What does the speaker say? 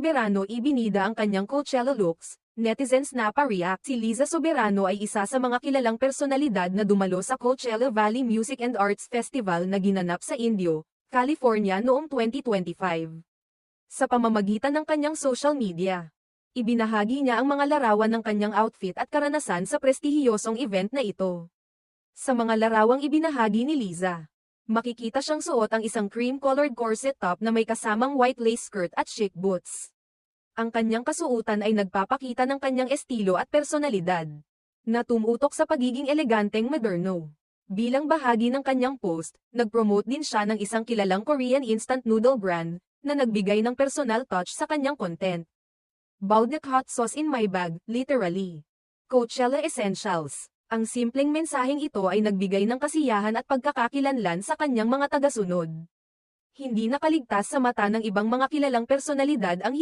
Soberano ibinida ang kanyang Coachella looks, netizens na pa-react. Si Liza Soberano ay isa sa mga kilalang personalidad na dumalo sa Coachella Valley Music and Arts Festival na ginanap sa Indio, California noong 2025. Sa pamamagitan ng kanyang social media, ibinahagi niya ang mga larawan ng kanyang outfit at karanasan sa prestihiyosong event na ito. Sa mga larawang ibinahagi ni Liza, makikita siyang suot ang isang cream-colored corset top na may kasamang white lace skirt at chic boots. Ang kanyang kasuotan ay nagpapakita ng kanyang estilo at personalidad, na tumutok sa pagiging eleganteng moderno. Bilang bahagi ng kanyang post, nag-promote din siya ng isang kilalang Korean instant noodle brand, na nagbigay ng personal touch sa kanyang content. Baltic hot sauce in my bag, literally. Coachella Essentials. Ang simpleng mensaheng ito ay nagbigay ng kasiyahan at pagkakakilanlan sa kanyang mga tagasunod. Hindi nakaligtas sa mata ng ibang mga kilalang personalidad ang